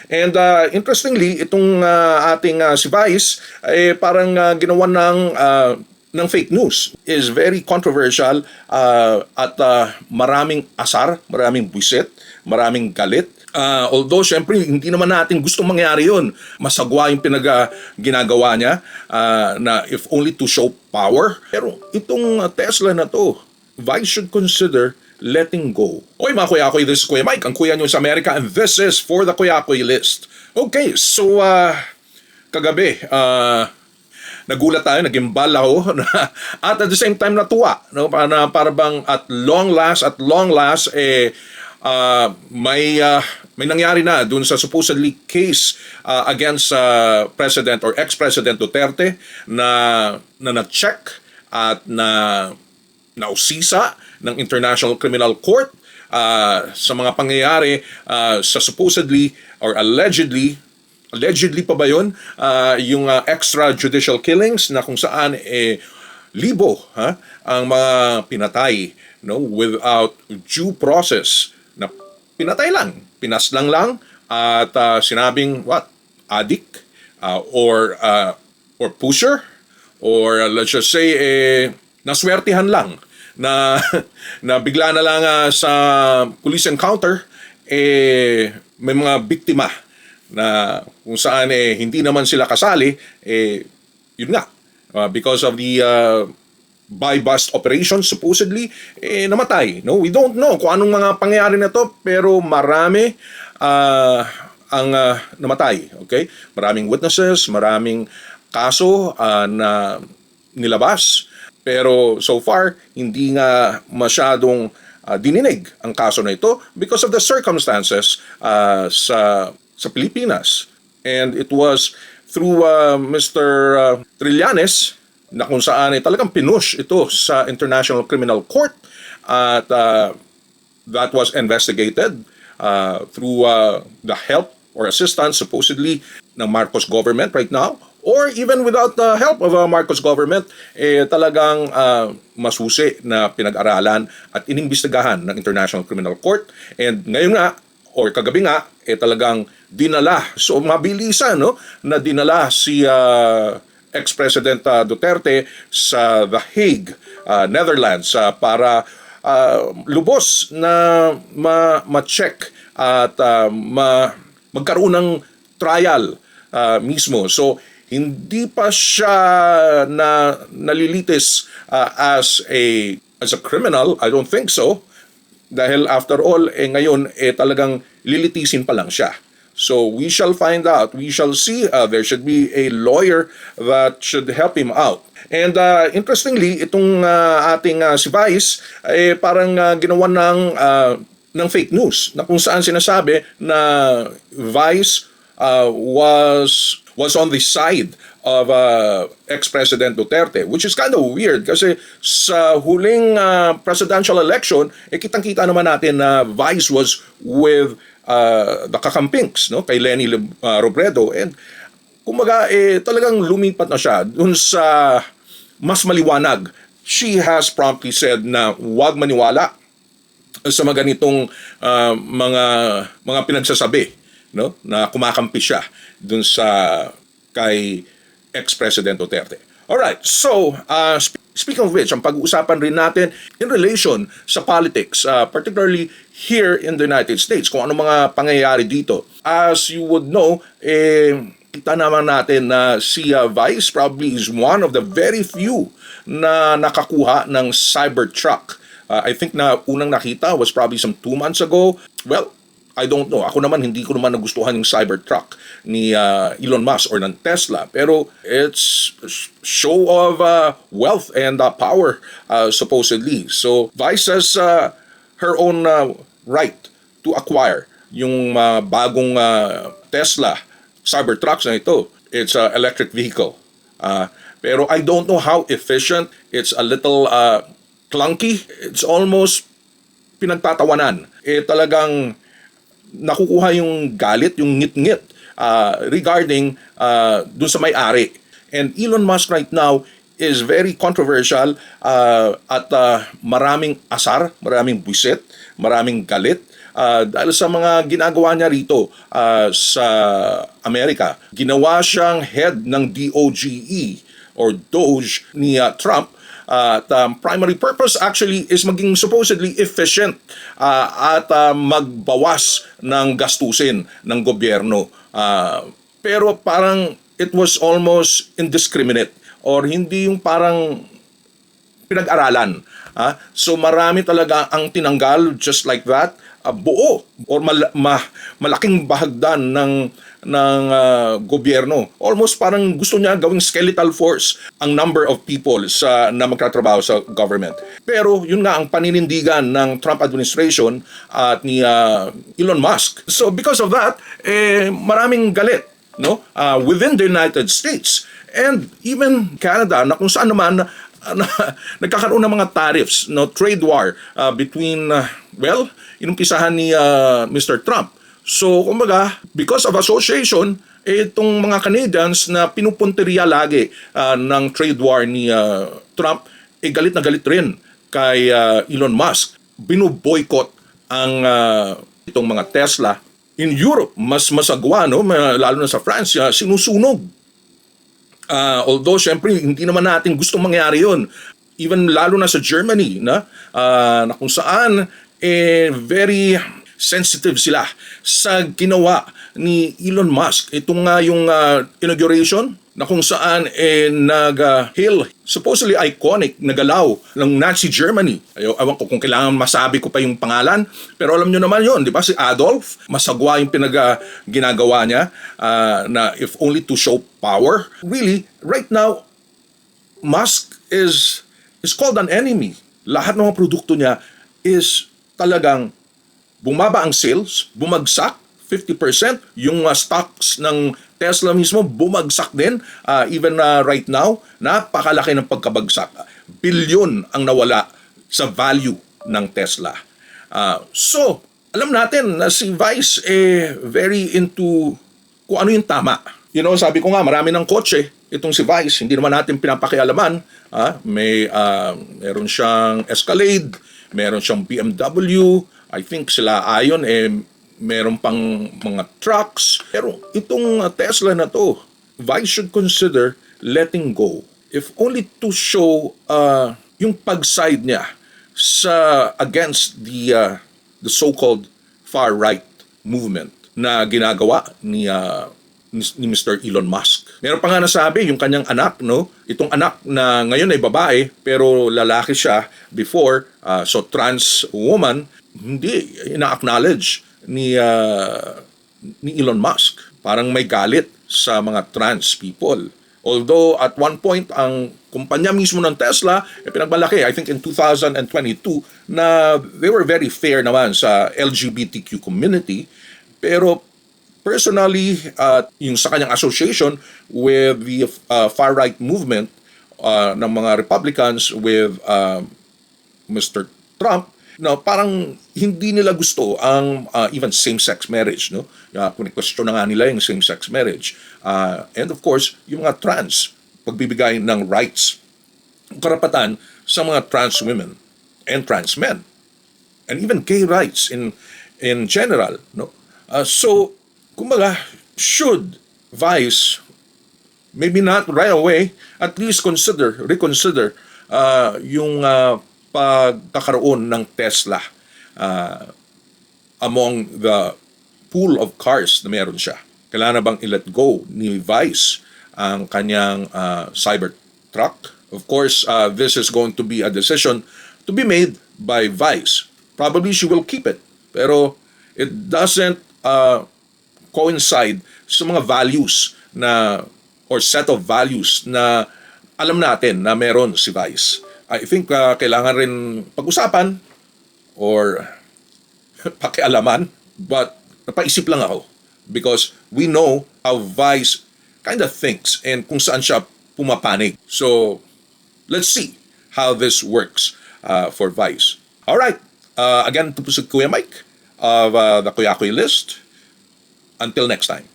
And interestingly, itong ating si Vice, parang ginawa ng fake news. Is very controversial at maraming asar, maraming buwisit, maraming galit. Although, syempre, hindi naman natin gustong mangyari yun. Masagwa yung ginagawa niya na if only to show power. Pero itong Tesla na to, Vice should consider letting go. Oy mga kuya-kuy, this is Kuya Mike, ang kuya nyo sa Amerika, and this is For the Kuya-Kuy List. Okay, so kagabi, nagulat tayo, nagimbal ako, at at the same time natuwa, no? Para bang at long last, may nangyari na dun sa supposedly case against President or ex-President Duterte na na-check at nausisa ng International Criminal Court sa mga pangyayari sa supposedly or allegedly pa ba yun, yung extrajudicial killings na kung saan libo ang mga pinatay, no, without due process, na pinatay lang, pinaslang lang at sinabing addict or pusher, or let's just say naswertihan lang na na bigla na lang sa police encounter may mga biktima na kung saan hindi naman sila kasali, yun nga, because of the buy bust operation supposedly namatay. No, we don't know kung anong mga pangyayari na to, pero marami ang namatay. Okay, maraming witnesses, maraming kaso na nilabas, pero so far hindi nga masyadong dininig ang kaso na ito because of the circumstances sa Pilipinas. And it was through Mr. Trillanes na kung saan talagang pinush ito sa International Criminal Court, at that was investigated through the help or assistance supposedly ng Marcos government right now, or even without the help of Marcos government, talagang masusi na pinag-aralan at inimbestigahan ng International Criminal Court. And ngayon nga, or kagabi nga, talagang dinala, so mabilisan, no, na dinala si ex-President Duterte sa The Hague, Netherlands, para lubos na ma-check at magkaroon ng trial mismo. So hindi pa siya nalilitis as a criminal. I don't think so, dahil after all ngayon talagang lilitisin pa lang siya. So we shall find out, we shall see. There should be a lawyer that should help him out. And interestingly, itong ating si Vice parang ginawa ng fake news na kung saan sinasabi na Vice was on the side of ex-President Duterte, which is kind of weird kasi sa huling presidential election, kitang-kita naman natin na Vice was with the kakampings, no, kay Leni Robredo, and kumbaga talagang lumipat na siya dun sa mas maliwanag. She has promptly said na huwag maniwala sa mga ganitong mga pinagsasabi, no, na kumakampi siya dun sa kay ex-President Duterte. Alright, so speaking of which, ang pag-uusapan rin natin in relation sa politics, particularly here in the United States, kung ano mga pangyayari dito. As you would know, kita naman natin na si Vice probably is one of the very few na nakakuha ng Cybertruck. I think na unang nakita was probably some 2 months ago. Well, I don't know. Ako naman, hindi ko naman nagustuhan yung Cybertruck ni Elon Musk or ng Tesla. Pero it's show of wealth and power, supposedly. So Vice has her own right to acquire yung bagong Tesla Cybertrucks na ito. It's an electric vehicle. Pero I don't know how efficient. It's a little clunky. It's almost pinagtatawanan. Talagang nakukuha yung galit, yung ngit-ngit regarding dun sa may-ari. And Elon Musk right now is very controversial at maraming asar, maraming buwisit, maraming galit dahil sa mga ginagawa niya rito sa Amerika. Ginawa siyang head ng DOGE or DOGE ni Trump. At primary purpose actually is maging supposedly efficient at magbawas ng gastusin ng gobyerno. Pero parang it was almost indiscriminate or hindi yung parang pinag-aralan. So marami talaga ang tinanggal just like that. Buo or malaking bahagdan ng gobyerno. Almost parang gusto niya gawing skeletal force ang number of people na magtatrabaho sa government. Pero yun nga ang paninindigan ng Trump administration at ni Elon Musk. So because of that, maraming galit, no? Within the United States and even Canada, na kung saan naman nagkakaroon ng mga tariffs, no, trade war between inumpisahan ni Mr. Trump. So kumbaga, because of association, itong mga Canadians na pinupunteriya lagi ng trade war ni Trump, galit na galit rin kay Elon Musk. Binu-boycott ang itong mga Tesla. In Europe, mas masagwa, no, lalo na sa France, sinusunog. Although syempre hindi naman natin gustong mangyari yun, even lalo na sa Germany na kung saan very sensitive sila sa ginawa ni Elon Musk. Itong nga yung inauguration na kung saan nag-hail supposedly iconic na galaw ng Nazi Germany. Ewan ko kung kailangan masabi ko pa yung pangalan, pero alam nyo naman yun, di ba? Si Adolf, masagwa yung ginagawa niya na if only to show power. Really, right now, Musk is called an enemy. Lahat ng mga produkto niya is talagang bumaba ang sales, bumagsak 50%. Yung stocks ng Tesla mismo bumagsak din. Even right now, napakalaki ng pagkabagsak. Bilyon ang nawala sa value ng Tesla. So, alam natin na si Vice very into kung ano yung tama. You know, sabi ko nga, marami ng kotse itong si Vice. Hindi naman natin pinapakialaman. Meron siyang Escalade, meron siyang BMW, I think sila Ion, meron pang mga trucks. Pero itong Tesla na to, Vice should consider letting go. If only to show yung pag-side niya against the so-called far-right movement na ginagawa ni Mr. Elon Musk. Meron pa nga nasabi yung kanyang anak, no? Itong anak na ngayon ay babae pero lalaki siya before, so trans woman, hindi ina-acknowledge ni Elon Musk. Parang may galit sa mga trans people. Although at one point ang kumpanya mismo ng Tesla pinagmalaki, I think in 2022, na they were very fair naman sa LGBTQ community. Pero personally, yung sa kanyang association with the far-right movement ng mga Republicans with Mr. Trump, no, parang hindi nila gusto ang even same-sex marriage, no? Kung-question na nga nila yung same-sex marriage. And of course, yung mga trans, pagbibigay ng rights, karapatan sa mga trans women and trans men. And even gay rights in general, no? So, kumbaga, should Vice, maybe not right away, at least reconsider yung pagkakaroon ng Tesla among the pool of cars na meron siya. Kailangan na bang i-let go ni Vice ang kanyang Cybertruck? Of course, this is going to be a decision to be made by Vice. Probably she will keep it. Pero it doesn't coincide sa mga values or set of values na alam natin na meron si Vice. I think kailangan rin pag-usapan or pakialaman, but napaisip lang ako because we know how Vice kind of thinks and kung saan siya pumapanig. So, let's see how this works for Vice. Alright, again, ito po si Kuya Mike of the Kuya Kuy List. Until next time.